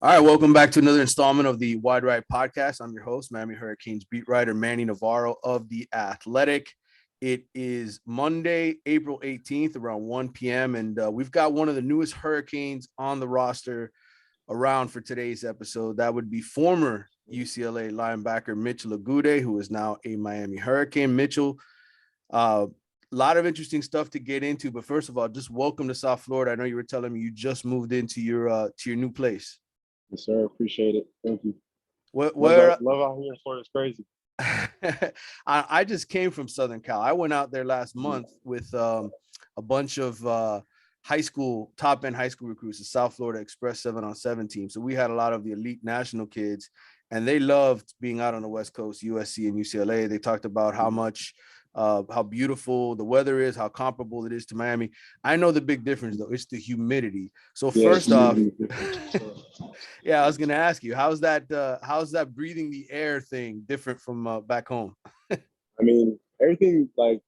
All right, welcome back to another installment of the Wide Right Podcast. I'm your host, Miami Hurricanes beat writer Manny Navarro of The Athletic. It is Monday, April 18th, around 1 p.m., and we've got one of the newest Hurricanes on the roster around for today's episode. That would be former UCLA linebacker Mitchell Agude, who is now a Miami Hurricane. Mitchell, a lot of interesting stuff to get into, but first of all, just welcome to South Florida. I know you were telling me you just moved into your new place. Yes, sir. Appreciate it. Thank you. Where love out here in Florida. It's crazy. I just came from Southern Cal. I went out there last month with a bunch of top end high school recruits, the South Florida Express 7-on-7 team. So we had a lot of the elite national kids, and they loved being out on the West Coast, USC and UCLA. They talked about how beautiful the weather is, how comparable it is to Miami. I know the big difference though, it's the humidity. So first off, yeah, I was gonna ask you, how's that breathing the air thing different from back home? I mean, everything like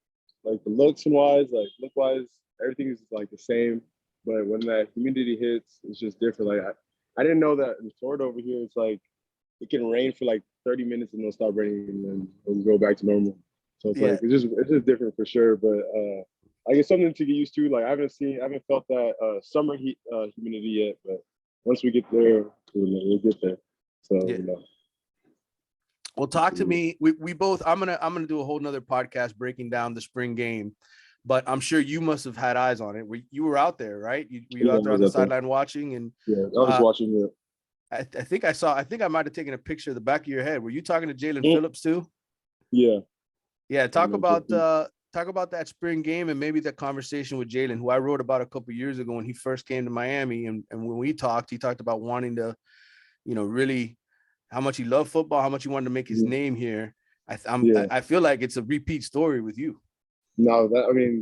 the look wise, everything is like the same. But when that humidity hits, it's just different. Like I didn't know that in Florida over here, it's like it can rain for like 30 minutes and it'll stop raining and then it'll go back to normal. So it's like it's just different for sure. But like it's something to get used to. Like I haven't felt that summer heat humidity yet, but once we get there, we'll get there. So Well, talk to me. We both. I'm gonna do a whole nother podcast breaking down the spring game, but I'm sure you must have had eyes on it. You were out there, right? Were you out there on the sideline watching? And I was watching it. I think I might have taken a picture of the back of your head. Were you talking to Jaelan Phillips too? Yeah. Talk about that spring game and maybe that conversation with Jaelan, who I wrote about a couple of years ago when he first came to Miami. And when we talked, he talked about wanting to, really how much he loved football, how much he wanted to make his name here. I feel like it's a repeat story with you. No,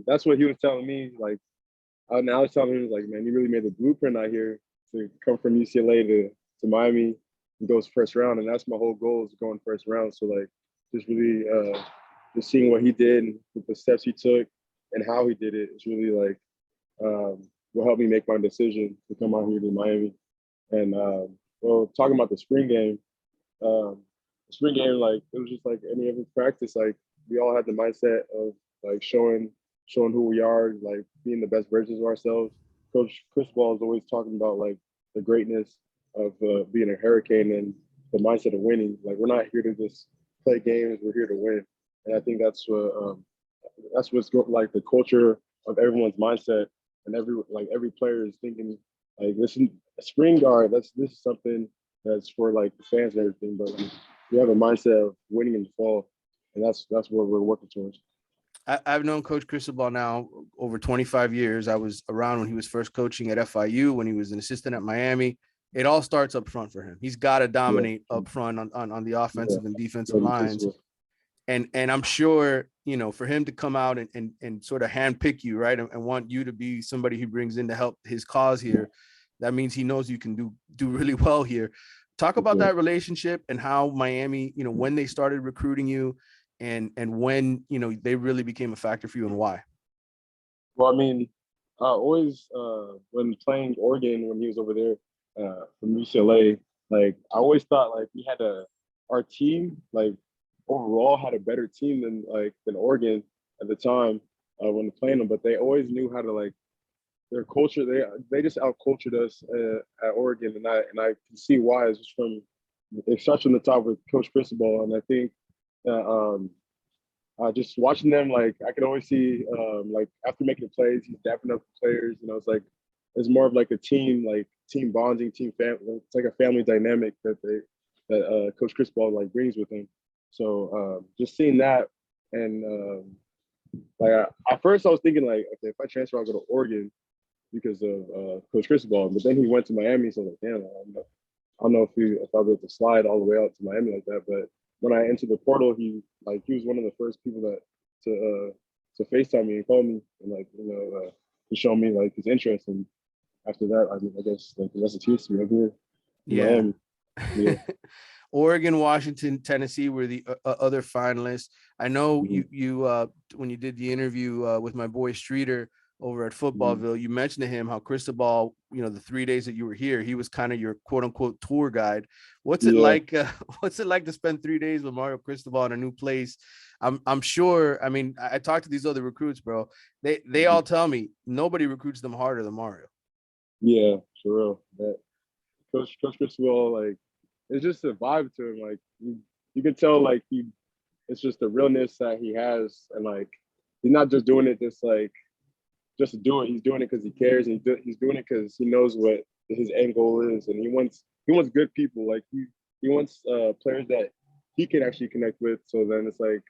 that's what he was telling me. Like, I was telling him, like, man, you really made the blueprint out here to come from UCLA to Miami and goes first round. And that's my whole goal, is going first round. So, like, just really just seeing what he did and the steps he took and how he did it is really, like, will help me make my decision to come out here to Miami. And, talking about the spring game, like, it was just like any other practice. Like, we all had the mindset of, like, showing who we are, like, being the best versions of ourselves. Coach Cristobal is always talking about, like, the greatness of being a Hurricane and the mindset of winning. Like, we're not here to just play games, we're here to win. And I think that's what's like the culture of everyone's mindset, and every player is thinking, like, this is a spring guard. This is something that's for, like, the fans and everything. But we have a mindset of winning in the fall, and that's what we're working towards. I've known Coach Cristobal now over 25 years. I was around when he was first coaching at FIU, when he was an assistant at Miami. It all starts up front for him. He's got to dominate up front on the offensive and defensive lines. And I'm sure, for him to come out and sort of handpick you, right, and want you to be somebody he brings in to help his cause here, that means he knows you can do really well here. Talk about that relationship and how Miami, when they started recruiting you, and when they really became a factor for you, and why. Well, always when playing Oregon, when he was over there from UCLA, like, I always thought, like, we had our team, like, overall had a better team than Oregon at the time when playing them, but they always knew how to, like, their culture. They just out-cultured us at Oregon, and I can see why. It starts from the top with Coach Cristobal, and I think just watching them, like, I could always see, like, after making the plays, he's dapping up the players. It's like, it's more of like a team, like, team bonding, team family. It's like a family dynamic that Coach Cristobal, like, brings with him. So just seeing that, and like, at first I was thinking, like, okay, if I transfer, I'll go to Oregon because of Coach Cristobal. But then he went to Miami, so I was like, damn, I don't know if I'll be able to slide all the way out to Miami like that. But when I entered the portal, he was one of the first people to FaceTime me and call me, and, like, to show me, like, his interest. And after that, I guess, like, the rest is history. I'm here in Miami. Yeah. Oregon, Washington, Tennessee were the other finalists. I know you when you did the interview with my boy Streeter, over at Footballville. You mentioned to him how Cristobal, the 3 days that you were here, he was kind of your quote unquote tour guide. What's it like? What's it like to spend 3 days with Mario Cristobal in a new place? I'm sure. I mean, I talked to these other recruits, bro. They all tell me nobody recruits them harder than Mario. Yeah, for real. That Coach Cristobal, like, it's just a vibe to him. Like you can tell, like it's just the realness that he has, and like he's not just doing it just to do it. He's doing it because he cares, and he's doing it because he knows what his end goal is, and he wants good people. Like he wants players that he can actually connect with. So then it's like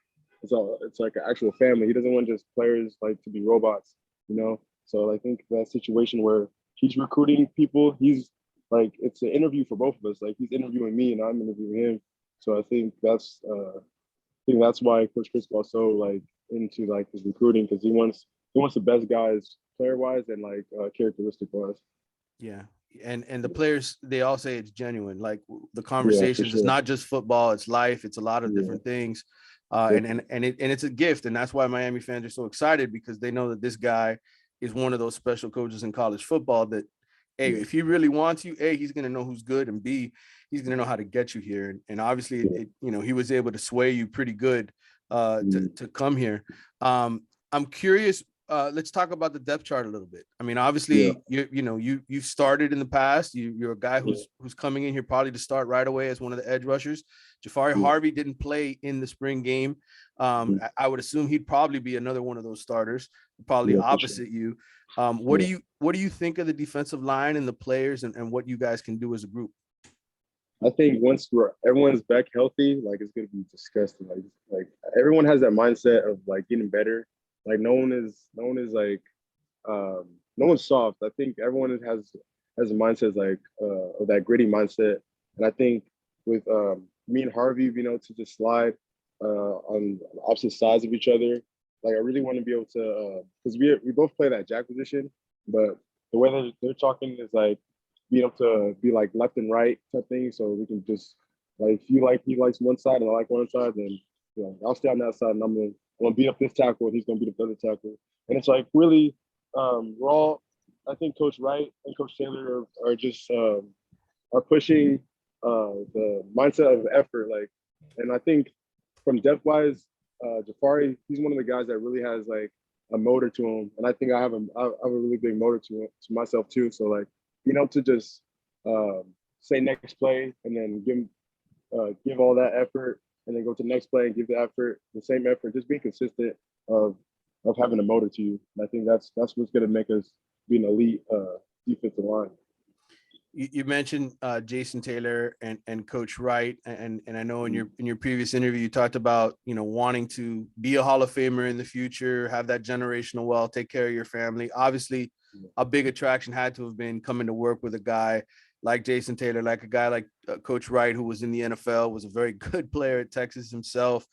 an actual family. He doesn't want just players like to be robots, you know. So I think that situation where he's recruiting people, he's like, it's an interview for both of us. Like, he's interviewing me and I'm interviewing him. So I think that's why Coach Cristobal is so like into like his recruiting, because he wants the best guys player wise and like characteristic wise. Yeah. And the players, they all say it's genuine. Like the Yeah, conversations, sure. it's not just football, it's life, it's a lot of different things. And it's a gift. And that's why Miami fans are so excited, because they know that this guy is one of those special coaches in college football that, A, if he really wants you, A, he's going to know who's good, and B, he's going to know how to get you here. And obviously, he was able to sway you pretty good to come here. I'm curious. Let's talk about the depth chart a little bit. I mean, obviously, you've started in the past. You're a guy who's coming in here probably to start right away as one of the edge rushers. Jafari Harvey didn't play in the spring game. I would assume he'd probably be another one of those starters, probably opposite you. What do you think of the defensive line and the players and what you guys can do as a group? I think once everyone's back healthy, like, it's gonna be disgusting. Like everyone has that mindset of like getting better. Like no one is like no one's soft. I think everyone has a mindset like of that gritty mindset. And I think with me and Harvey being able to just slide on opposite sides of each other, like I really want to be able to because we both play that jack position, but the way that they're talking is like being able to be like left and right type thing, so we can just like, if he likes one side and I like one side, then I'll stay on that side and I'm gonna beat up this tackle and he's gonna beat up the other tackle. And it's like really we're all, I think Coach Wright and Coach Taylor are just are pushing the mindset of effort. Like, and I think from depth wise, Jafari, he's one of the guys that really has like a motor to him, and I think I have a really big motor to myself too. So like being able to just say next play and then give all that effort, and then go to the next play and give the same effort, just being consistent of having a motor to you. And I think that's what's going to make us be an elite defensive line. You mentioned Jason Taylor and Coach Wright, and I know in your previous interview you talked about wanting to be a Hall of Famer in the future, have that generational wealth, take care of your family. Obviously, a big attraction had to have been coming to work with a guy like Jason Taylor, like a guy like Coach Wright, who was in the NFL, was a very good player at Texas himself.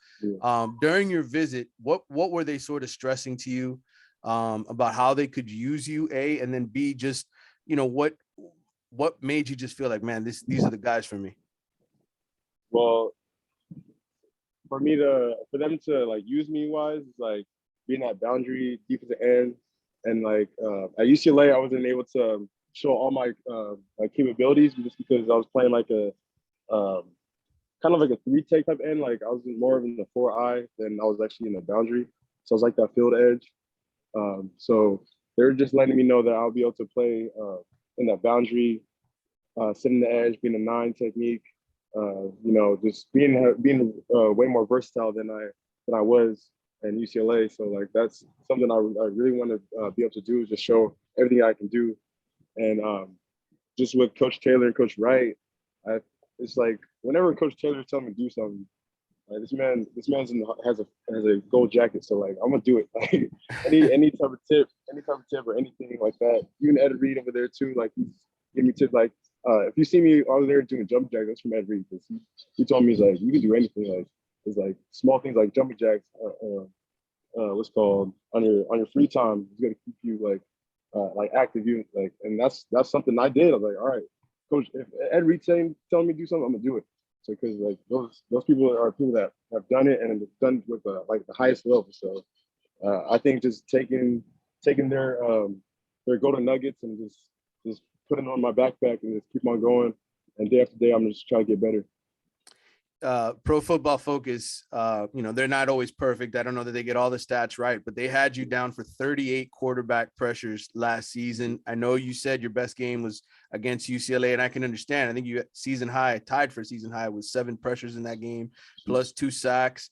During your visit, what were they sort of stressing to you about how they could use you, A, and then B, just what made you just feel like, man, these are the guys for me? Well, for them to like use me wise, like being that boundary defensive end, and like at UCLA, I wasn't able to show all my like capabilities just because I was playing like a kind of like a 3-tech type end. Like I was more in the 4-eye than I was actually in the boundary. So I was like that field edge. So they're just letting me know that I'll be able to play in that boundary, sitting the edge, being a 9 technique, just being way more versatile than I was in UCLA. So like that's something I really want to be able to do, is just show everything I can do. And just with Coach Taylor and Coach Wright, it's like whenever Coach Taylor tells me to do something, like this man has a gold jacket, so like I'm gonna do it. Like any type of tip or anything like that. Even Ed Reed over there too, like he's giving me tips. Like if you see me over there doing jump jacks, that's from Ed Reed, because he told me, he's like, you can do anything. Like it's like small things like jumping jacks. What's called on your free time. He's gonna keep you like active. You like, and that's something I did. I was like, all right, Coach, if Ed Reed telling me to do something, I'm gonna do it. So because like those people are people that have done it and done with like the highest level. So I think just taking taking their golden nuggets and just putting on my backpack and just keep on going. And day after day, I'm just trying to get better. Pro Football Focus, they're not always perfect. I don't know that they get all the stats right, but they had you down for 38 quarterback pressures last season. I know you said your best game was against UCLA, and I can understand. I think you tied for season high with 7 pressures in that game, plus 2 sacks.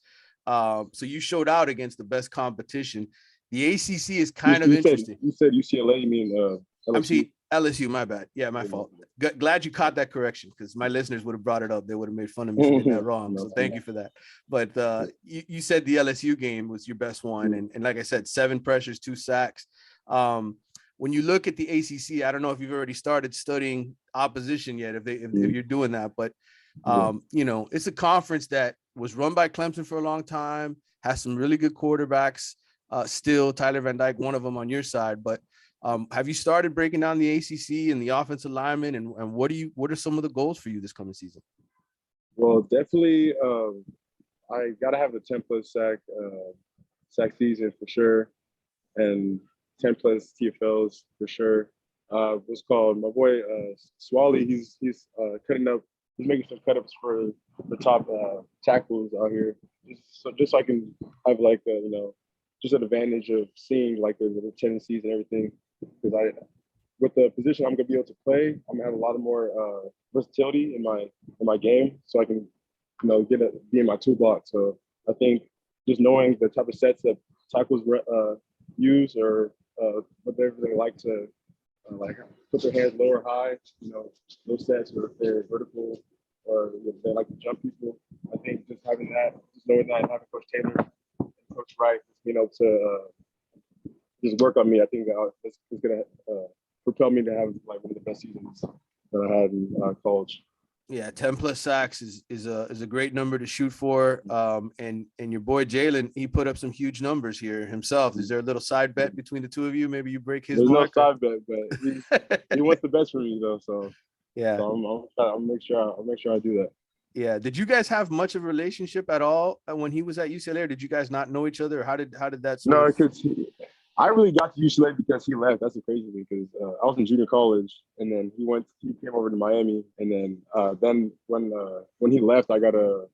So you showed out against the best competition. The ACC is kind of interesting. You said UCLA, you mean LSU? I'm seeing LSU, my bad. Yeah, my fault. Glad you caught that correction, because my listeners would have brought it up. They would have made fun of me for getting that wrong. So thank you for that. But you said the LSU game was your best one. And like I said, 7 pressures, 2 sacks. When you look at the ACC, I don't know if you've already started studying opposition yet, if you're doing that. But, it's a conference that was run by Clemson for a long time, has some really good quarterbacks. Still, Tyler Van Dyke, one of them on your side. But have you started breaking down the ACC and the offensive linemen, and what are some of the goals for you this coming season? Well, definitely, I gotta have the 10 plus sack season for sure, and 10 plus TFLs for sure. What's called my boy Swally? He's cutting up. He's making some cut-ups for the top tackles out here, just so I can have just an advantage of seeing like the tendencies and everything. Because with the position I'm gonna be able to play, I'm gonna have a lot of more versatility in my game, so I can be in my toolbox. So I think just knowing the type of sets that tackles use, or whatever they like to put their hands low or high, those sets, or if they're vertical, or if they like to jump people. I think just having that, just knowing that, having Coach Taylor and Coach Wright, to just work on me, I think it's going to propel me to have like one of the best seasons that I had in college. Yeah, 10 plus sacks is a great number to shoot for. And your boy Jaelan, he put up some huge numbers here himself. Is there a little side bet between the two of you? Maybe you break his There's mark? No side bet, but he wants the best for me though. So yeah, so I'll make sure I do that. Yeah. Did you guys have much of a relationship at all when he was at UCLA, or did you guys not know each other? Or how did that No, because I really got to UCLA because he left. That's the crazy thing, because I was in junior college, and then he came over to Miami, and then when he left, I got an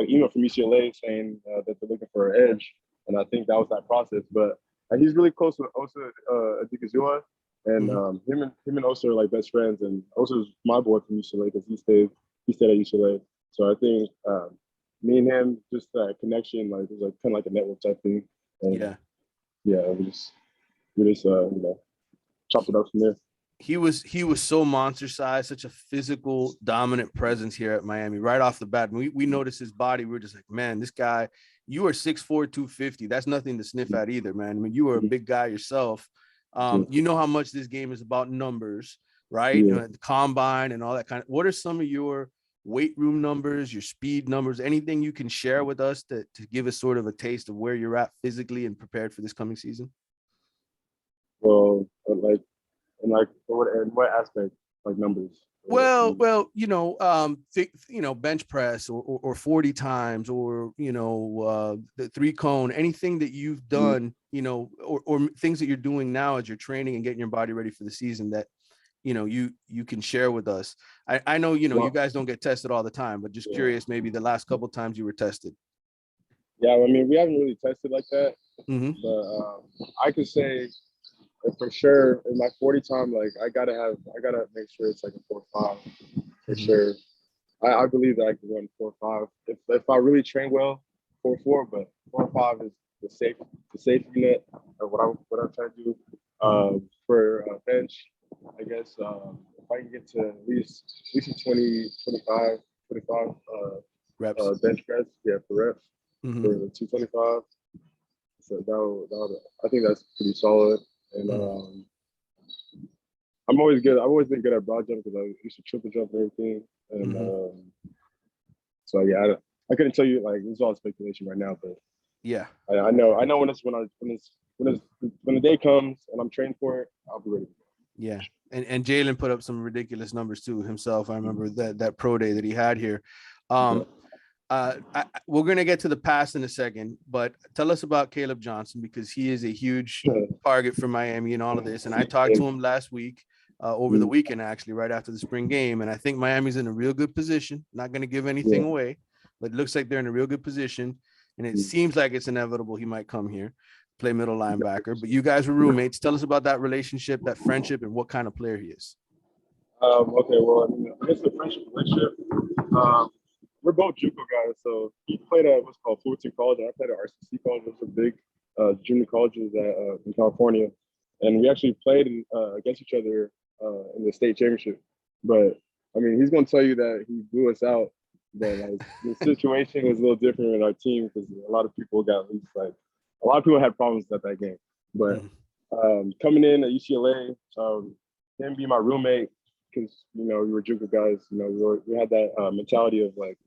email from UCLA saying that they're looking for an edge, and I think that was that process. But he's really close with Osa Adikazua, and him and Osa are like best friends, and Osa's my boy from UCLA because he stayed at UCLA. So I think me and him, just that connection, like it was like kind of like a network type thing. And we just chopped it up from there. He was so monster size, such a physical, dominant presence here at Miami right off the bat. We noticed his body. We were just like, man, this guy, you are 6'4", 250. That's nothing to sniff at either, man. I mean, you are a big guy yourself. You know how much this game is about numbers, right? The combine and all that kind of. What are some of your weight room numbers, your speed numbers, anything you can share with us to give us sort of a taste of where you're at physically and prepared for this coming season? Well, in what aspect, like numbers? Well, bench press or 40 times, or the 3-cone, anything that you've done, or things that you're doing now as you're training and getting your body ready for the season that you can share with us. I know you guys don't get tested all the time, but just curious, maybe the last couple of times you were tested. Yeah, I mean, we haven't really tested like that, but I could say for sure in my 40 time, like I gotta make sure it's like a 4.5 for sure. I believe that I can run 4.5 if I really train well, 4.4, but 4.5 is the safe unit of what I'm trying to do. For bench, I guess if I can get to at least 20, 25 reps, bench press, for reps, for the 225. So I think that's pretty solid. And I'm always good. I've always been good at broad jump because I used to triple jump and everything. And so yeah, I couldn't tell you, like, it's all speculation right now, but yeah, I know when the day comes and I'm trained for it, I'll be ready. Yeah. And Jaelan put up some ridiculous numbers too himself. I remember that pro day that he had here. We're gonna get to the past in a second, but tell us about Caleb Johnson, because he is a huge target for Miami and all of this. And I talked to him last week, over the weekend, actually, right after the spring game. And I think Miami's in a real good position. Not going to give anything away, but it looks like they're in a real good position. And it seems like it's inevitable he might come here, play middle linebacker. But you guys were roommates. Tell us about that relationship, that friendship, and what kind of player he is. Okay, well, I guess the friendship relationship. We're both JUCO guys, so he played at what's called Fullerton College, and I played at RCC College. Those are big junior colleges in California, and we actually played against each other in the state championship. But I mean, he's going to tell you that he blew us out, but like the situation was a little different with our team because a lot of people had problems at that game. But coming in at UCLA, him being my roommate, because we were JUCO guys, we had that mentality of like,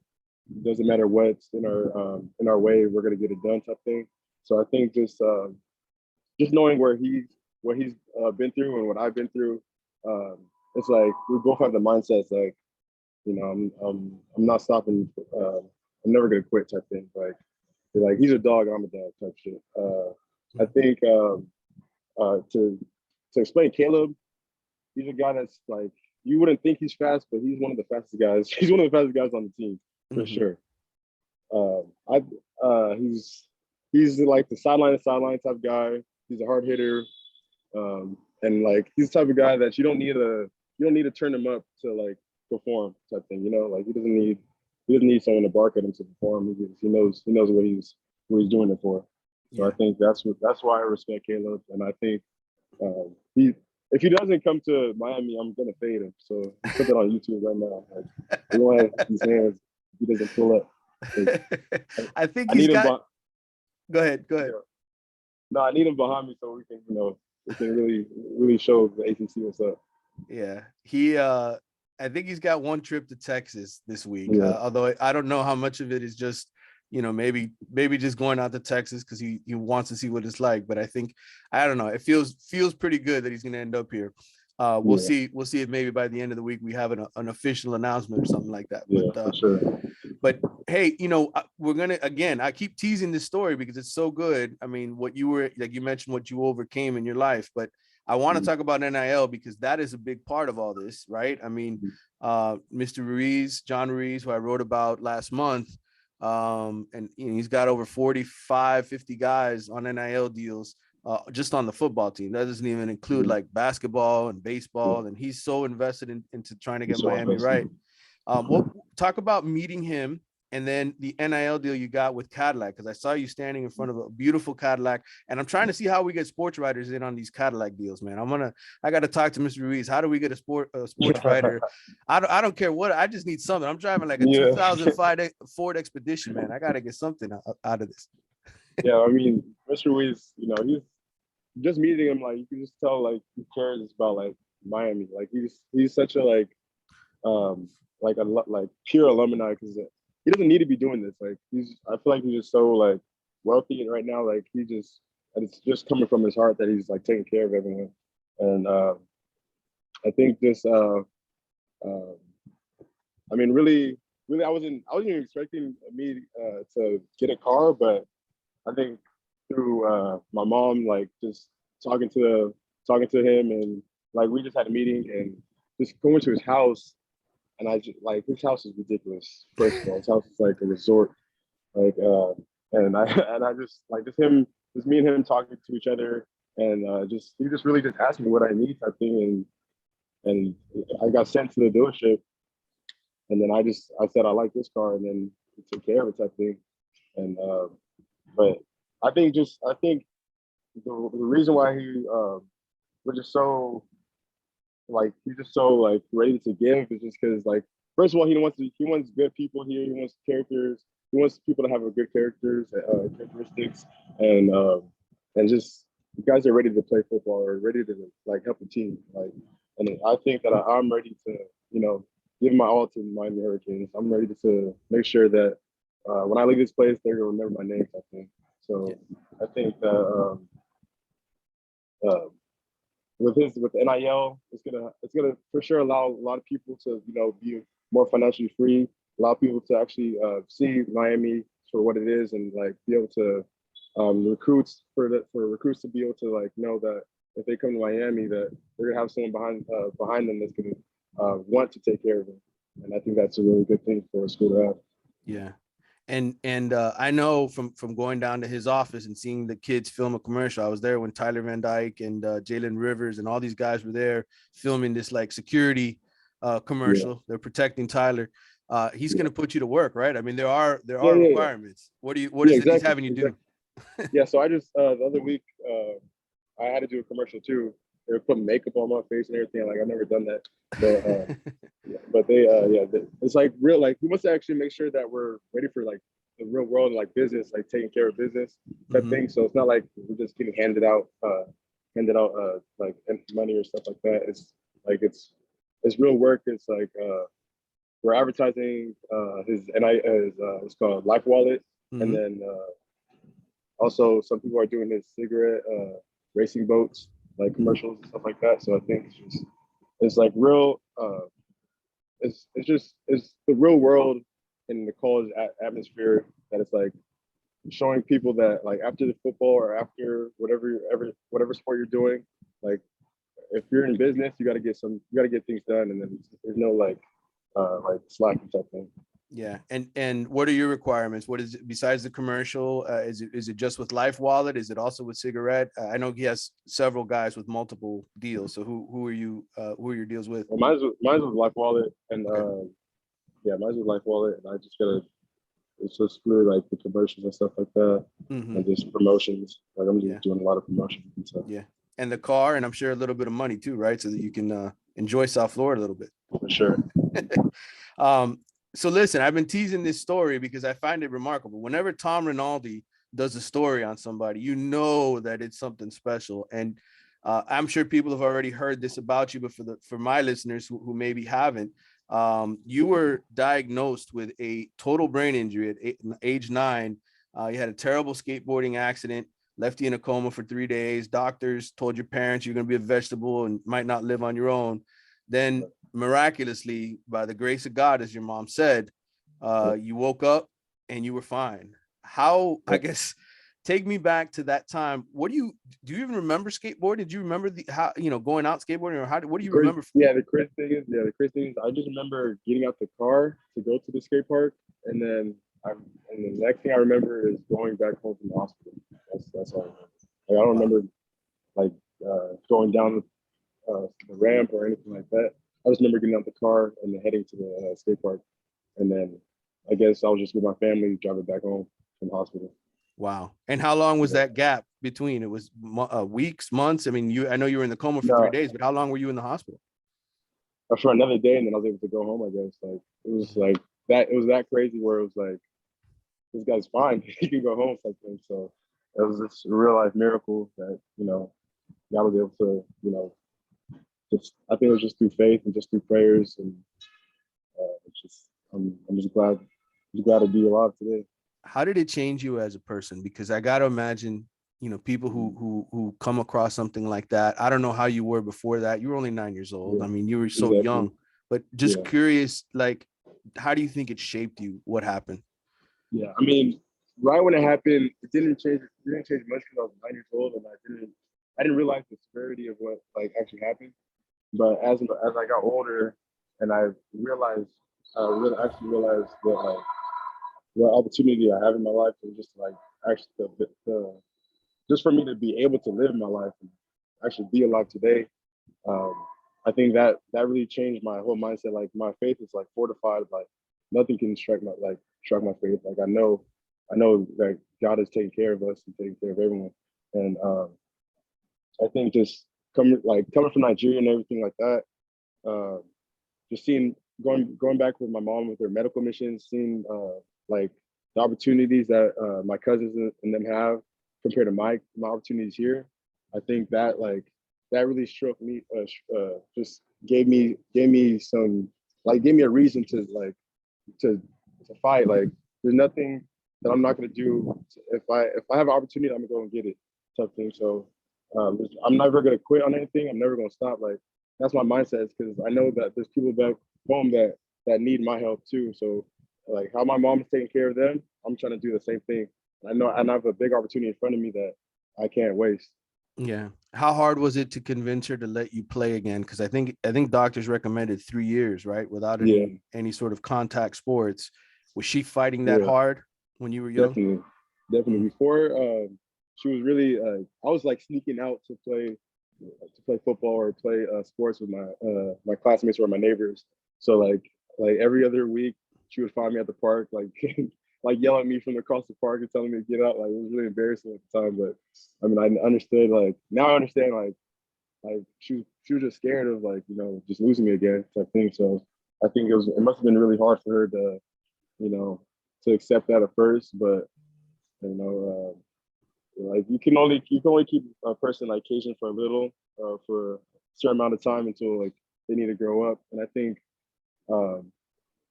doesn't matter what's in our way, we're gonna get it done type thing. So I think just knowing what he's been through and what I've been through, it's like we both have the mindsets like, I'm not stopping, I'm never gonna quit type thing. Like he's a dog, I'm a dog type shit. I think to explain Caleb, he's a guy that's like, you wouldn't think he's fast, but he's one of the fastest guys. He's one of the fastest guys on the team for sure. He's like the sideline type guy. He's a hard hitter, and like he's the type of guy that you don't need to turn him up to like perform type thing. Like he doesn't need someone to bark at him to perform. He knows what he's doing it for. So I think that's why I respect Caleb, and I think if he doesn't come to Miami, I'm gonna fade him. So put that on YouTube right now. Like, we don't have his hands. He doesn't pull up. I think he's got. Go ahead. No, I need him behind me so we can really show the ACC what's up. Yeah, I think he's got one trip to Texas this week. Although I don't know how much of it is just, maybe just going out to Texas because he wants to see what it's like. But I don't know. It feels pretty good that he's going to end up here. We'll see if maybe by the end of the week we have an official announcement or something like that. For sure. But hey, we're gonna, again, I keep teasing this story because it's so good. I mean, what you were, like you mentioned, what you overcame in your life, but I want to talk about NIL because that is a big part of all this, right? I mean, Mr. Ruiz, John Ruiz, who I wrote about last month, and he's got over 45, 50 guys on NIL deals just on the football team. That doesn't even include like basketball and baseball, and he's so invested into trying to get Miami right. We'll talk about meeting him and then the NIL deal you got with Cadillac, because I saw you standing in front of a beautiful Cadillac, and I'm trying to see how we get sports writers in on these Cadillac deals, man. I got to talk to Mr. Ruiz. How do we get a sports writer? I don't care what. I just need something. I'm driving like a 2005 Ford Expedition, man. I got to get something out of this. Yeah, I mean, Mr. Ruiz, he's just meeting him, like you can just tell like he cares about like Miami. Like he's such a like pure alumni because he doesn't need to be doing this. Like I feel like he's just so like wealthy right now. Like it's just coming from his heart that he's like taking care of everyone. And I think this, I mean, really, I wasn't even expecting me to get a car, but I think through my mom, like just talking to him, and like we just had a meeting and just going to his house. And I just like his house is ridiculous. First of all, his house is like a resort. Like and I just like just me and him talking to each other, and he just really just asked me what I need type thing, and I got sent to the dealership, and then I said I like this car, and then he took care of it type thing. And but I think the reason why we're just so like he's just so like ready to give is just because like first of all he wants good people here, he wants characters, he wants people to have a good characteristics, and just you guys are ready to play football or ready to like help the team, like, and I think that I'm ready to give my all to the Miami Hurricanes. I'm ready to make sure that when I leave this place they're gonna remember my name, I think. So I think that with NIL, it's gonna for sure allow a lot of people to be more financially free, allow people to actually see Miami for what it is, and like be able to for recruits to be able to like know that if they come to Miami, that they're gonna have someone behind them that's gonna want to take care of them. And I think that's a really good thing for a school to have. Yeah. And I know from going down to his office and seeing the kids film a commercial. I was there when Tyler Van Dyke and Jalen Rivers and all these guys were there filming this like security commercial. Yeah. They're protecting Tyler. He's going to put you to work, right? I mean, there are Yeah. requirements. What is it he's having you do? Yeah, so I just the other week I had to do a commercial too. They were putting makeup on my face and everything. Like I've never done that, but they it's like real. Like we must actually make sure that we're ready for like the real world, like business, like taking care of business type thing. So it's not like we're just getting handed out like money or stuff like that. It's like it's real work. It's like we're advertising it's called LifeWallet, and then also some people are doing his cigarette racing boats like commercials and stuff like that. So I think it's like real it's the real world in the college atmosphere, that it's like showing people that like after the football or after whatever sport you're doing, like if you're in business, you got to get things done, and then there's no like slacking type thing. Yeah. And what are your requirements? What is it besides the commercial? Is it just with LifeWallet? Is it also with cigarette? I know he has several guys with multiple deals. So who are your deals with? Well, mine's with LifeWallet, and okay. Mine's with LifeWallet, and I just gotta. It's just really like the commercials and stuff like that, and just promotions. Like I'm just doing a lot of promotions and stuff. Yeah, and the car, and I'm sure a little bit of money too, right? So that you can enjoy South Florida a little bit. For sure. So listen, I've been teasing this story because I find it remarkable. Whenever Tom Rinaldi does a story on somebody, you know that it's something special. And I'm sure people have already heard this about you, but for my listeners who maybe haven't, you were diagnosed with a total brain injury at age 9. You had a terrible skateboarding accident, left you in a coma for 3 days. Doctors told your parents you're going to be a vegetable and might not live on your own. Then miraculously, by the grace of God, as your mom said, you woke up and you were fine. How, I guess, take me back to that time. Do you even remember skateboarding? Did you remember going out skateboarding, or what do you remember? The crazy thing is I just remember getting out the car to go to the skate park, and then the next thing I remember is going back home from the hospital. That's all I remember. Like, I don't remember like going down the ramp or anything like that. I just remember getting out the car and then heading to the skate park, and then I guess I was just with my family driving back home from the hospital. Wow. And how long was that gap between? It was weeks, months? I mean, I know you were in the coma for 3 days, but how long were you in the hospital? For another day, and then I was able to go home, I guess. Like it was like that. It was that crazy where it was like, this guy's fine. He can go home something. So it was this real life miracle that, God was able to, I think it was just through faith and just through prayers, and I'm just glad to be alive today. How did it change you as a person? Because I got to imagine, people who come across something like that. I don't know how you were before that. You were only 9 years old. I mean, you were so young, but just curious, like, how do you think it shaped you? What happened? Yeah, I mean, right when it happened, it didn't change much because I was 9 years old, and I didn't realize the severity of what like actually happened. But as I got older, and I actually realized that like what opportunity I have in my life, and just like actually just for me to be able to live my life and actually be alive today. I think that really changed my whole mindset. Like my faith is like fortified. Like nothing can strike my faith. Like I know that God is taking care of us and taking care of everyone. And I think just coming from Nigeria and everything like that, just going back with my mom with her medical missions, seeing like the opportunities that my cousins and them have compared to my opportunities here. I think that really struck me, just gave me a reason to fight. Like there's nothing that I'm not gonna do. If I have an opportunity, I'm gonna go and get it, type thing. So I'm never gonna quit on anything. I'm never gonna stop. Like that's my mindset, because I know that there's people back home that need my help too. So like how my mom is taking care of them, I'm trying to do the same thing. I know, and I have a big opportunity in front of me that I can't waste. Yeah. How hard was it to convince her to let you play again? Because I think doctors recommended 3 years, right? Without Yeah, any sort of contact sports. Was she fighting that yeah, hard when you were young? definitely, definitely. Mm. Before, she was really, I was like sneaking out to play football or play sports with my classmates or my neighbors. So like every other week, she would find me at the park, like like yelling at me from across the park and telling me to get out. Like it was really embarrassing at the time, but I mean, I understood. Like now, I understand. Like she was just scared of like just losing me again type thing. So I think it must have been really hard for her to you know to accept that at first, but you know. Like you can only keep a person like Cajun for a little, for a certain amount of time until like they need to grow up. And I think um,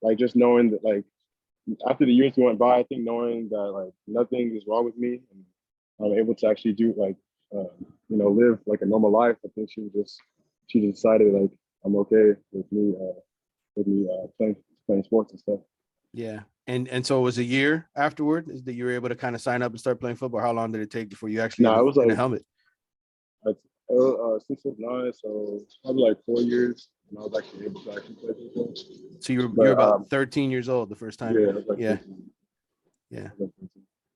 like just knowing that like after the years went by, I think knowing that like nothing is wrong with me and I'm able to actually do like live like a normal life. I think she decided like I'm okay with me playing sports and stuff. Yeah. And so it was a year afterward that you were able to kind of sign up and start playing football. How long did it take before you actually No, it was in a like helmet? since I was 9, so probably like 4 years, and I was actually able to actually play football. So you're But about 13 years old the first time yeah, you it was like yeah, 13. yeah.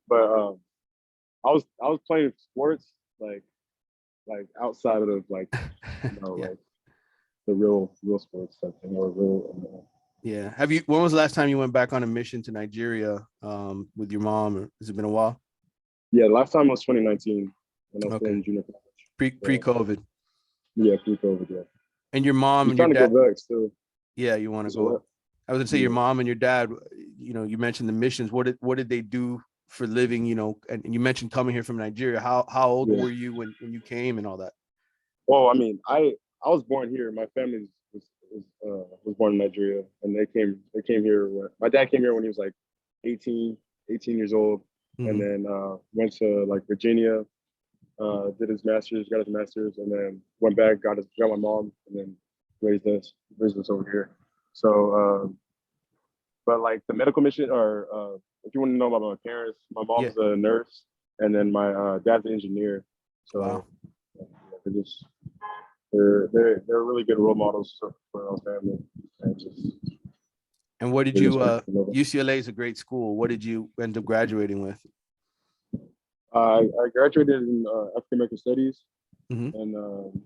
But I was playing sports like outside of like Yeah. like the real sports type thing or real. Yeah. When was the last time you went back on a mission to Nigeria with your mom, or has it been a while? Yeah, last time was 2019 when I was still Okay. in junior college. So, Pre-COVID. yeah, pre-COVID. Yeah, And your mom I'm and your trying to go dad, back still. yeah, you want to So what? go. I was gonna say your Yeah. mom and your dad, you mentioned the missions. What did they do for living, and you mentioned coming here from Nigeria. How old Yeah. were you when you came and all that? Well, I mean, I was born here. My family was born in Nigeria, and they came here. My dad came here when he was like 18, 18 years old, and Hmm. then went to like Virginia, did his master's, got his master's, and then went back, got my mom, and then raised us over here. So, but like the medical mission, or if you want to know about my parents, my Yeah. mom's a nurse, and then my dad's an engineer. Wow. So they're just they're really good role models for our family, and just And what did they you just work. UCLA is a great school. What did you end up graduating with? I graduated in African American Studies, Hmm. and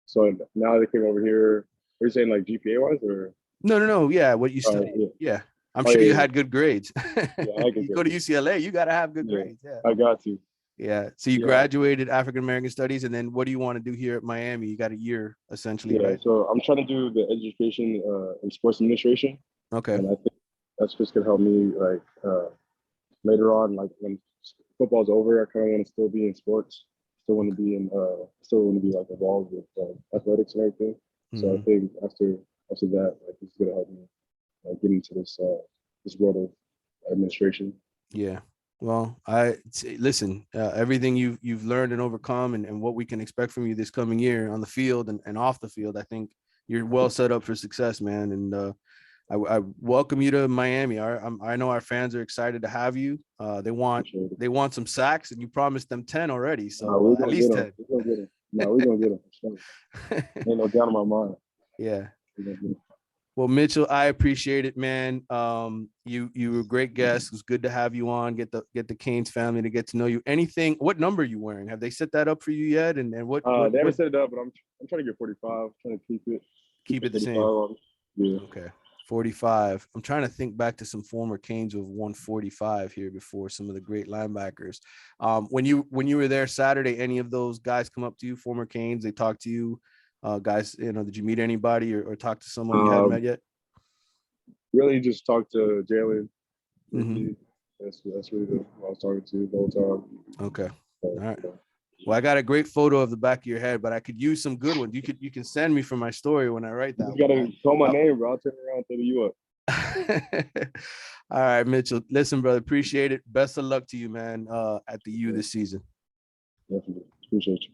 so now they came over here. Are you saying like GPA wise or? No. Yeah, what you studied. Yeah. Yeah. I'm Oh sure you yeah, had good grades. yeah. I like You it. go to UCLA, you got to have good Yeah, grades. Yeah. I got to. Yeah. So you Yeah, graduated African American studies, and then what do you want to do here at Miami? You got a year essentially, yeah. right? So I'm trying to do the education in sports administration, Okay. and I think that's just gonna help me like later on, like when football's over, I kind of want to still be in sports. Still want to be like involved with athletics and everything. So I Hmm. think after that, like it's gonna help me get into this world of administration. Yeah. Well, listen, everything you've learned and overcome, and what we can expect from you this coming year on the field and off the field, I think you're well set up for success, man. And I welcome you to Miami. I know our fans are excited to have you. They want Appreciate it. they want some sacks, and you promised them 10 already. So We're at gonna get least them. 10. We're gonna get them. No, we're gonna get them. Sure. Ain't no doubt in my mind. Yeah. We're gonna get 'em. Well, Mitchell, I appreciate it, man. You were a great guest. It was good to have you on. Get the Canes family to get to know you. Anything? What number are you wearing? Have they set that up for you yet? And They what haven't set it up, but I'm trying to get 45. Trying to keep keep the it the 45 same? on. Yeah. Okay. 45. I'm trying to think back to some former Canes with 145 here before, some of the great linebackers. When you were there Saturday, any of those guys come up to you, former Canes? They talk to you, guys. Did you meet anybody or talk to someone you hadn't met Um, yet? really just talk to Jaelan. Mm-hmm. That's really who I was talking to the whole time. Okay. So, All right. you know. Well, I got a great photo of the back of your head, but I could use some good ones. You can send me for my story when I write You that just one. gotta call my name, bro. I'll turn around, throw you up. All right, Mitchell. Listen, brother, appreciate it. Best of luck to you, man, at the U Yeah, this season. definitely. Appreciate you.